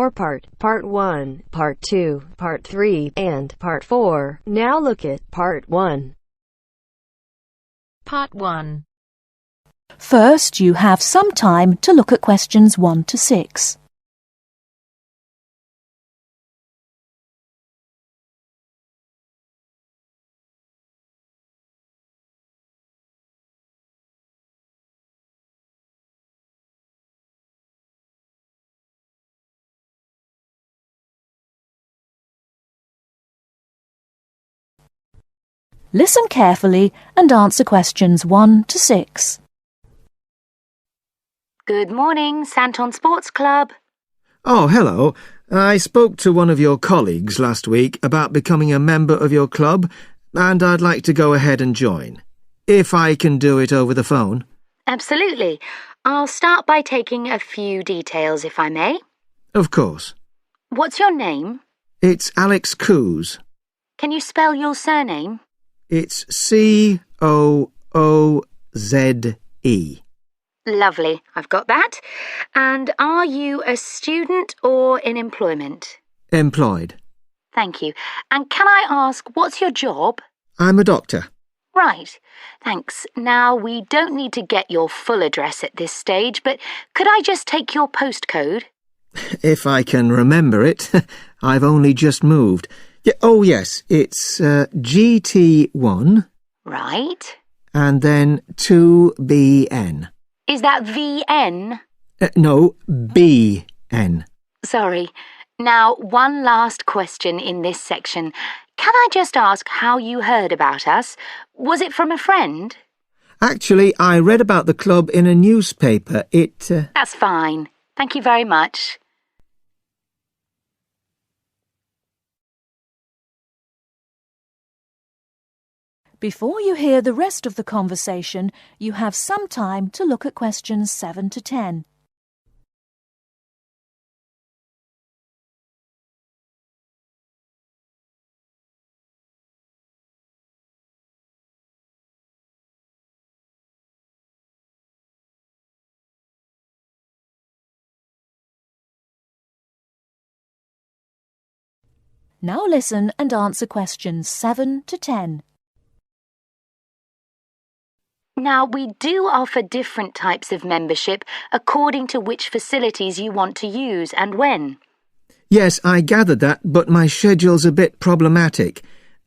4-part, Part 1, Part 2, Part 3, and Part 4. Now look at Part 1. Part 1. First, you have some time to look at questions 1 to 6. Listen carefully and answer questions 1 to 6. Good morning, Santon Sports Club. Oh, hello. I spoke to one of your colleagues last week about becoming a member of your club, and I'd like to go ahead and join. If I can do it over the phone. Absolutely. I'll start by taking a few details, if I may. Of course. What's your name? It's Alex Coos. Can you spell your surname? It's C-O-O-Z-E. Lovely, I've got that. And are you a student or in employment? Employed. Thank you. And can I ask, what's your job? I'm a doctor. Right, thanks. Now, we don't need to get your full address at this stage, but could I just take your postcode? If I can remember it. I've only just moved. Oh, yes, it's GT1. Right. And then 2BN. Is that VN? No, BN. Sorry. Now, one last question in this section. Can I just ask how you heard about us? Was it from a friend? Actually, I read about the club in a newspaper. That's fine. Thank you very much. Before you hear the rest of the conversation, you have some time to look at questions 7 to 10. Now listen and answer questions 7 to 10. Now, we do offer different types of membership according to which facilities you want to use and when. Yes, I gathered that, but my schedule's a bit problematic.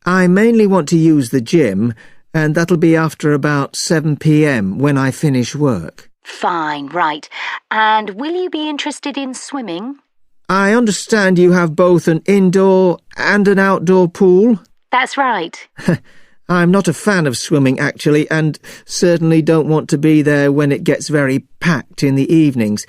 I mainly want to use the gym, and that'll be after about 7 p.m. when I finish work. Fine, right. And will you be interested in swimming? I understand you have both an indoor and an outdoor pool? That's right. I'm not a fan of swimming, actually, and certainly don't want to be there when it gets very packed in the evenings.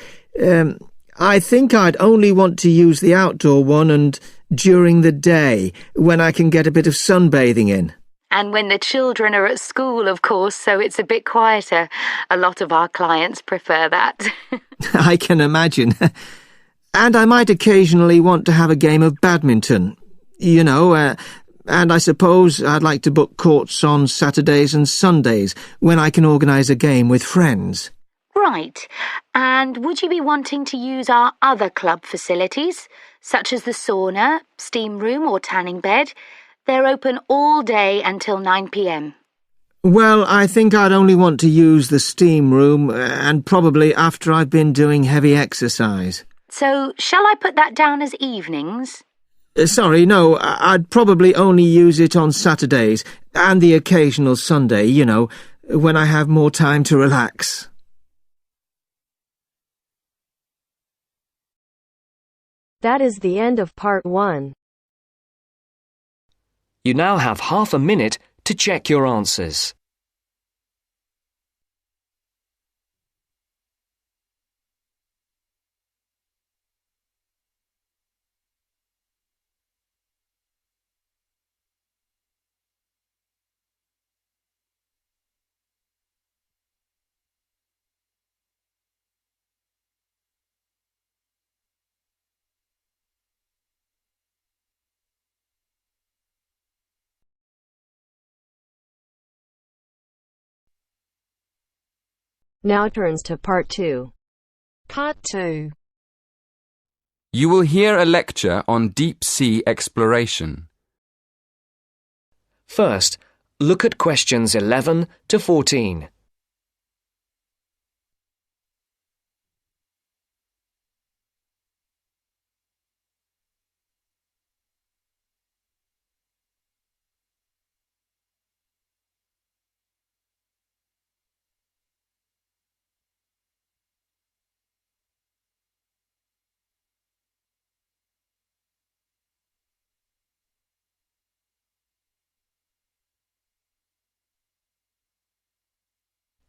I think I'd only want to use the outdoor one and during the day, when I can get a bit of sunbathing in. And when the children are at school, of course, so it's a bit quieter. A lot of our clients prefer that. I can imagine. And I might occasionally want to have a game of badminton. And I suppose I'd like to book courts on Saturdays and Sundays when I can organise a game with friends. Right. And would you be wanting to use our other club facilities, such as the sauna, steam room or tanning bed? They're open all day until 9 p.m. Well, I think I'd only want to use the steam room and probably after I've been doing heavy exercise. So, shall I put that down as evenings? Sorry, no, I'd probably only use it on Saturdays and the occasional Sunday, when I have more time to relax. That is the end of Part 1. You now have half a minute to check your answers. Now turns to Part 2. Part 2. You will hear a lecture on deep-sea exploration. First, look at questions 11 to 14.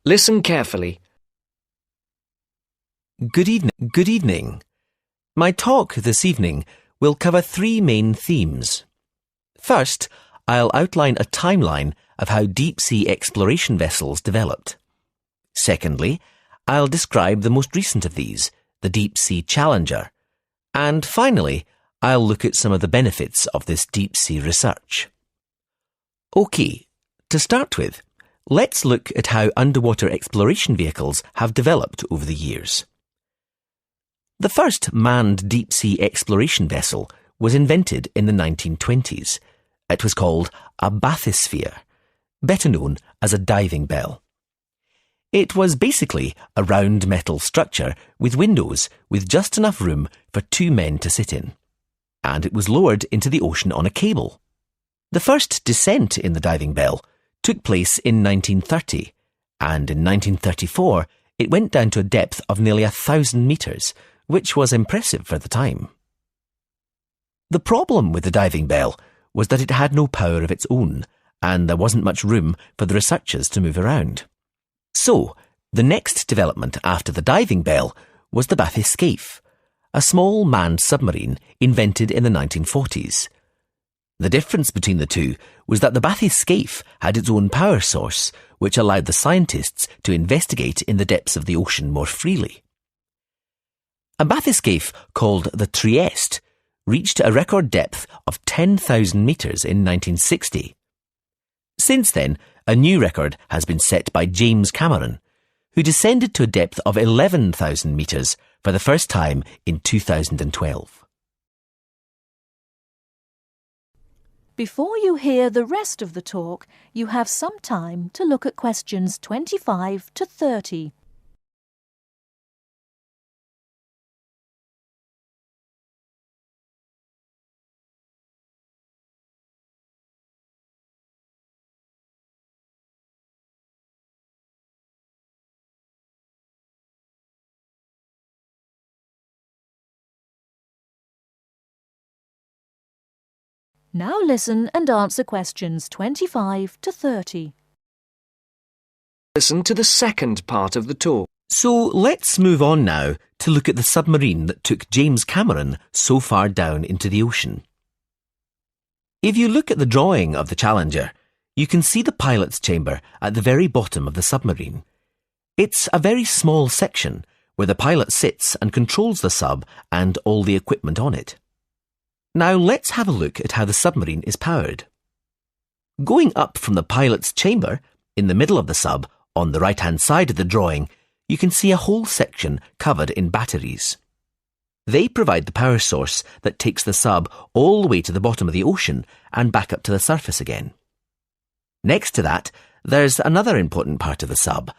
Listen carefully. Good evening. My talk this evening will cover 3 main themes. First, I'll outline a timeline of how deep-sea exploration vessels developed. Secondly, I'll describe the most recent of these, the Deep-Sea Challenger. And finally, I'll look at some of the benefits of this deep-sea research. OK, to start with, let's look at how underwater exploration vehicles have developed over the years. The first manned deep-sea exploration vessel was invented in the 1920s. It was called a bathysphere, better known as a diving bell. It was basically a round metal structure with windows with just enough room for 2 men to sit in. And it was lowered into the ocean on a cable. The first descent in the diving bell took place in 1930, and in 1934 it went down to a depth of nearly 1,000 metres, which was impressive for the time. The problem with the diving bell was that it had no power of its own, and there wasn't much room for the researchers to move around. So, the next development after the diving bell was the bathyscaphe, a small manned submarine invented in the 1940s. The difference between the two was that the bathyscaphe had its own power source, which allowed the scientists to investigate in the depths of the ocean more freely. A bathyscaphe called the Trieste reached a record depth of 10,000 metres in 1960. Since then, a new record has been set by James Cameron, who descended to a depth of 11,000 metres for the first time in 2012. Before you hear the rest of the talk, you have some time to look at questions 25 to 30. Now listen and answer questions 25 to 30. Listen to the second part of the talk. So let's move on now to look at the submarine that took James Cameron so far down into the ocean. If you look at the drawing of the Challenger, you can see the pilot's chamber at the very bottom of the submarine. It's a very small section where the pilot sits and controls the sub and all the equipment on it. Now let's have a look at how the submarine is powered. Going up from the pilot's chamber, in the middle of the sub, on the right-hand side of the drawing, you can see a whole section covered in batteries. They provide the power source that takes the sub all the way to the bottom of the ocean and back up to the surface again. Next to that, there's another important part of the sub.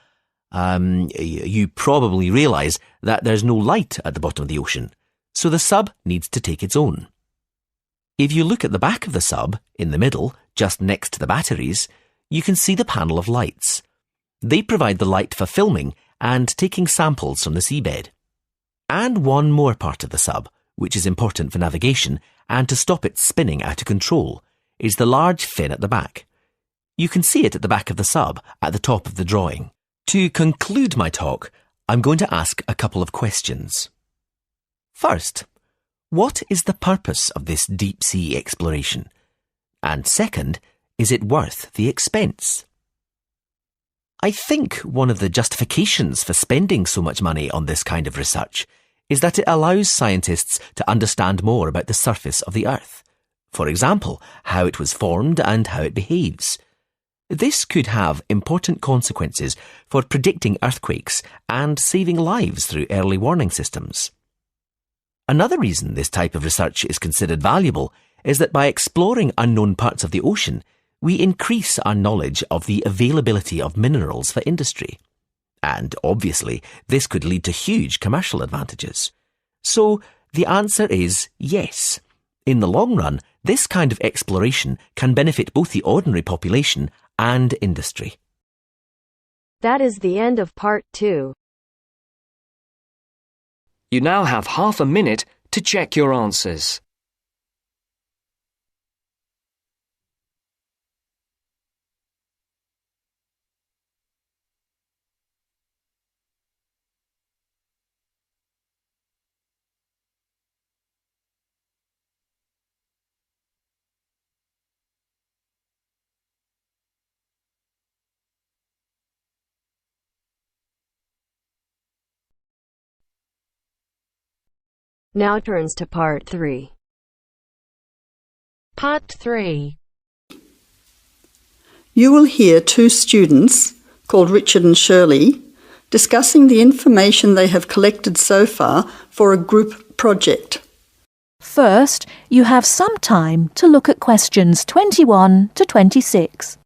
You probably realise that there's no light at the bottom of the ocean, so the sub needs to take its own. If you look at the back of the sub, in the middle, just next to the batteries, you can see the panel of lights. They provide the light for filming and taking samples from the seabed. And one more part of the sub, which is important for navigation and to stop it spinning out of control, is the large fin at the back. You can see it at the back of the sub, at the top of the drawing. To conclude my talk, I'm going to ask a couple of questions. First, what is the purpose of this deep-sea exploration? And second, is it worth the expense? I think one of the justifications for spending so much money on this kind of research is that it allows scientists to understand more about the surface of the Earth. For example, how it was formed and how it behaves. This could have important consequences for predicting earthquakes and saving lives through early warning systems. Another reason this type of research is considered valuable is that by exploring unknown parts of the ocean, we increase our knowledge of the availability of minerals for industry. And obviously, this could lead to huge commercial advantages. So, the answer is yes. In the long run, this kind of exploration can benefit both the ordinary population and industry. That is the end of part 2. You now have half a minute to check your answers. Now turns to part 3. Part 3. You will hear two students, called Richard and Shirley, discussing the information they have collected so far for a group project. First, you have some time to look at questions 21 to 26.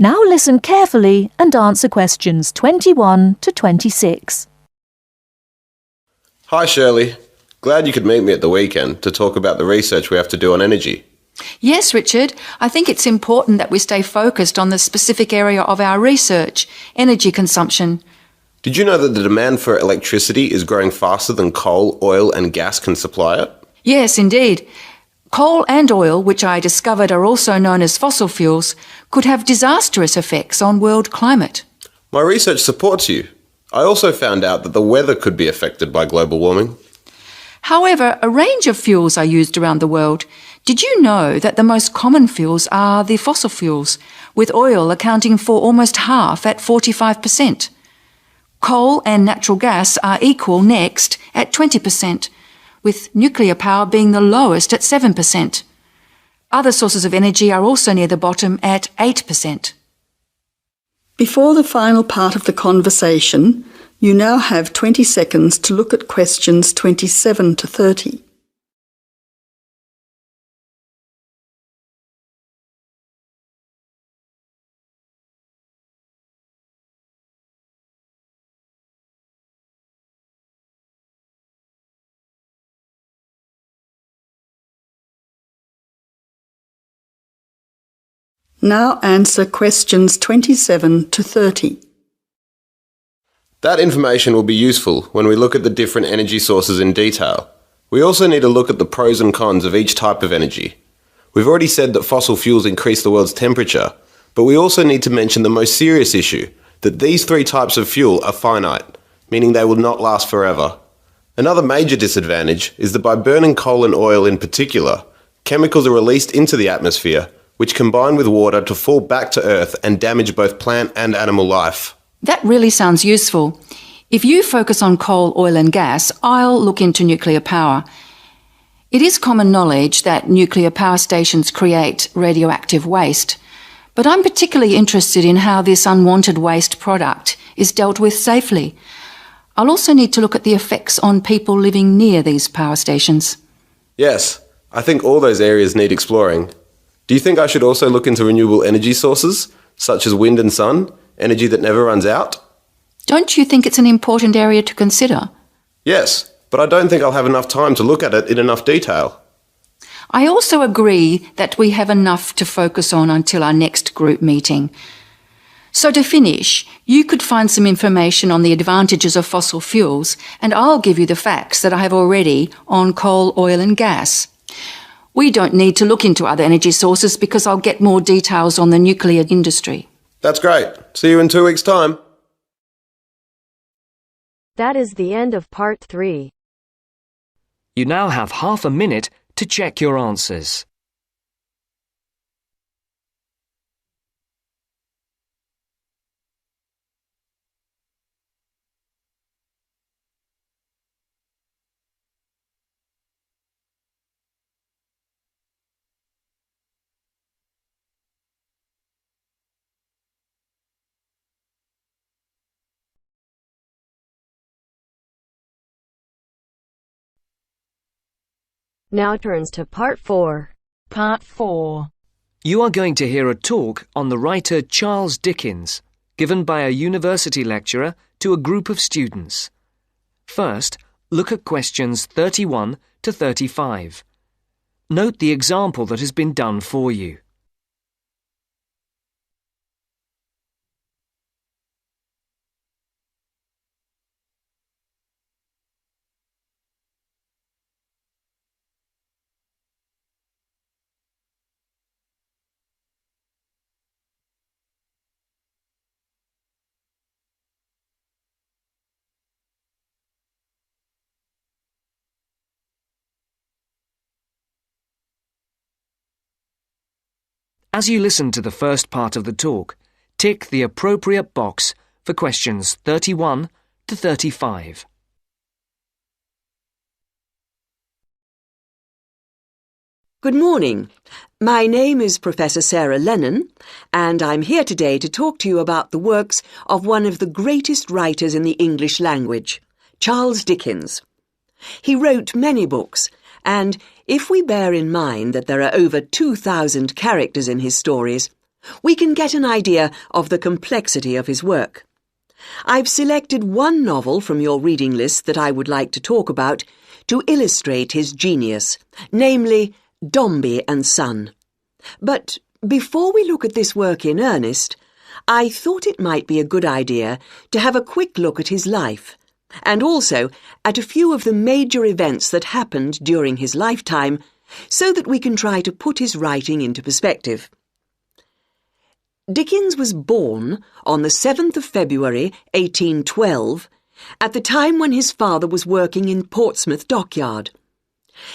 Now listen carefully and answer questions 21 to 26. Hi Shirley, glad you could meet me at the weekend to talk about the research we have to do on energy. Yes, Richard. I think it's important that we stay focused on the specific area of our research, energy consumption. Did you know that the demand for electricity is growing faster than coal, oil and gas can supply it? Yes, indeed. Coal and oil, which I discovered are also known as fossil fuels, could have disastrous effects on world climate. My research supports you. I also found out that the weather could be affected by global warming. However, a range of fuels are used around the world. Did you know that the most common fuels are the fossil fuels, with oil accounting for almost half at 45%? Coal and natural gas are equal next at 20%, with nuclear power being the lowest at 7%. Other sources of energy are also near the bottom at 8%. Before the final part of the conversation, you now have 20 seconds to look at questions 27 to 30. Now answer questions 27 to 30. That information will be useful when we look at the different energy sources in detail. We also need to look at the pros and cons of each type of energy. We've already said that fossil fuels increase the world's temperature, but we also need to mention the most serious issue, that these three types of fuel are finite, meaning they will not last forever. Another major disadvantage is that by burning coal and oil in particular, chemicals are released into the atmosphere, which combine with water to fall back to Earth and damage both plant and animal life. That really sounds useful. If you focus on coal, oil and gas, I'll look into nuclear power. It is common knowledge that nuclear power stations create radioactive waste, but I'm particularly interested in how this unwanted waste product is dealt with safely. I'll also need to look at the effects on people living near these power stations. Yes, I think all those areas need exploring. Do you think I should also look into renewable energy sources, such as wind and sun, energy that never runs out? Don't you think it's an important area to consider? Yes, but I don't think I'll have enough time to look at it in enough detail. I also agree that we have enough to focus on until our next group meeting. So to finish, you could find some information on the advantages of fossil fuels, and I'll give you the facts that I have already on coal, oil and gas. We don't need to look into other energy sources because I'll get more details on the nuclear industry. That's great. See you in 2 weeks' time. That is the end of part 3. You now have half a minute to check your answers. Now turns to Part 4. Part 4. You are going to hear a talk on the writer Charles Dickens, given by a university lecturer to a group of students. First, look at questions 31 to 35. Note the example that has been done for you. As you listen to the first part of the talk, tick the appropriate box for questions 31 to 35. Good morning. My name is Professor Sarah Lennon, and I'm here today to talk to you about the works of one of the greatest writers in the English language, Charles Dickens. He wrote many books, and if we bear in mind that there are over 2,000 characters in his stories, we can get an idea of the complexity of his work. I've selected one novel from your reading list that I would like to talk about to illustrate his genius, namely Dombey and Son. But before we look at this work in earnest, I thought it might be a good idea to have a quick look at his life, and also at a few of the major events that happened during his lifetime, so that we can try to put his writing into perspective. Dickens was born on the 7th of February 1812, at the time when his father was working in Portsmouth Dockyard.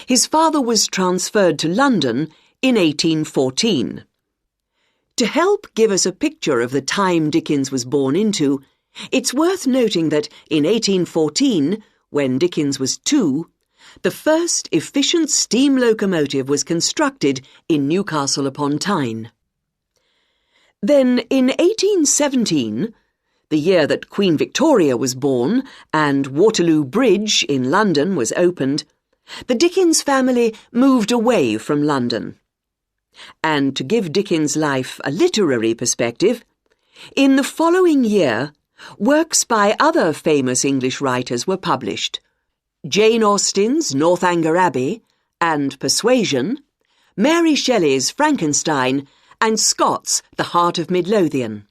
His father was transferred to London in 1814. To help give us a picture of the time Dickens was born into, it's worth noting that in 1814, when Dickens was 2, the first efficient steam locomotive was constructed in Newcastle upon Tyne. Then, in 1817, the year that Queen Victoria was born and Waterloo Bridge in London was opened, the Dickens family moved away from London. And to give Dickens' life a literary perspective, in the following year, works by other famous English writers were published: Jane Austen's Northanger Abbey and Persuasion, Mary Shelley's Frankenstein, and Scott's The Heart of Midlothian.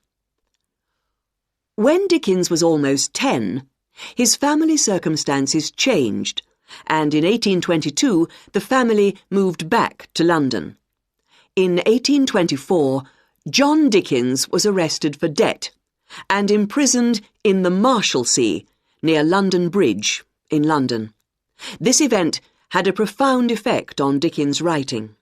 When Dickens was almost 10, his family circumstances changed, and in 1822 the family moved back to London. In 1824, John Dickens was arrested for debt and imprisoned in the Marshalsea, near London Bridge, in London. This event had a profound effect on Dickens' writing.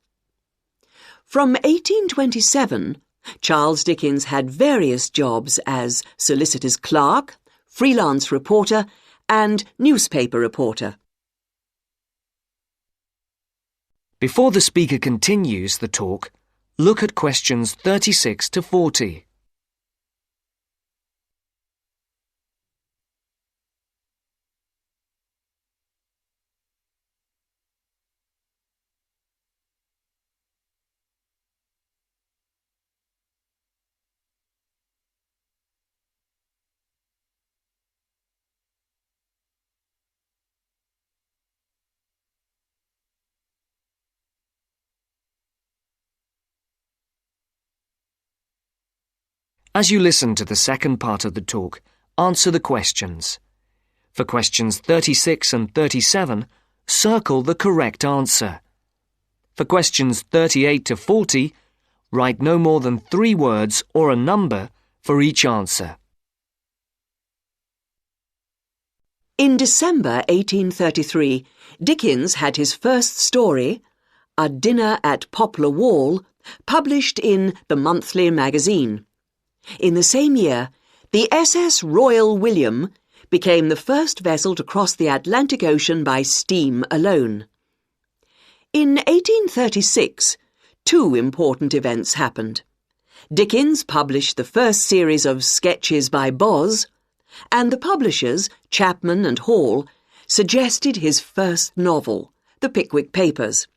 From 1827, Charles Dickens had various jobs as solicitor's clerk, freelance reporter, and newspaper reporter. Before the speaker continues the talk, look at questions 36 to 40. As you listen to the second part of the talk, answer the questions. For questions 36 and 37, circle the correct answer. For questions 38 to 40, write no more than 3 words or a number for each answer. In December 1833, Dickens had his first story, A Dinner at Poplar Wall, published in the Monthly Magazine. In the same year, the SS Royal William became the first vessel to cross the Atlantic Ocean by steam alone. In 1836, 2 important events happened. Dickens published the first series of Sketches by Boz, and the publishers, Chapman and Hall, suggested his first novel, the Pickwick Papers.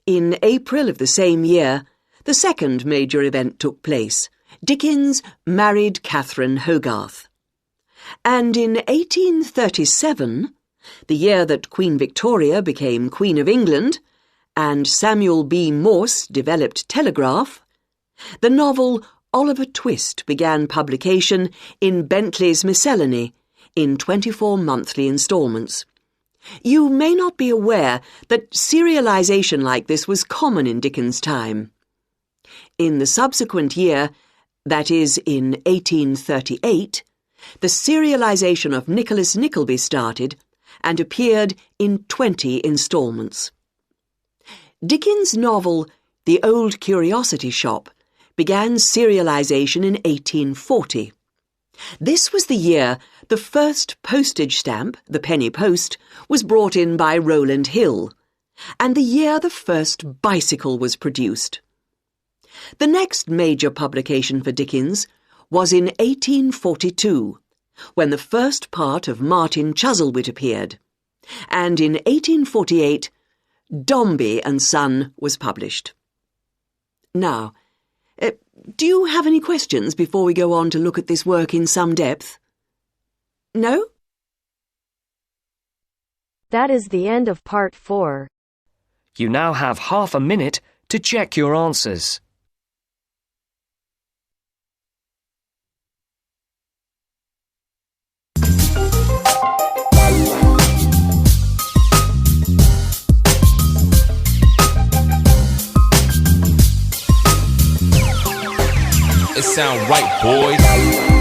In April of the same year, the second major event took place. Dickens married Catherine Hogarth. And in 1837, the year that Queen Victoria became Queen of England, and Samuel B. Morse developed telegraph, the novel Oliver Twist began publication in Bentley's Miscellany in 24 monthly instalments. You may not be aware that serialization like this was common in Dickens' time. In the subsequent year, that is, in 1838, the serialization of Nicholas Nickleby started and appeared in 20 instalments. Dickens' novel The Old Curiosity Shop began serialization in 1840. This was the year the first postage stamp, the penny post, was brought in by Rowland Hill, and the year the first bicycle was produced. The next major publication for Dickens was in 1842, when the first part of Martin Chuzzlewit appeared, and in 1848, Dombey and Son was published. Now, do you have any questions before we go on to look at this work in some depth? No? That is the end of part 4. You now have half a minute to check your answers. It sound right, boys.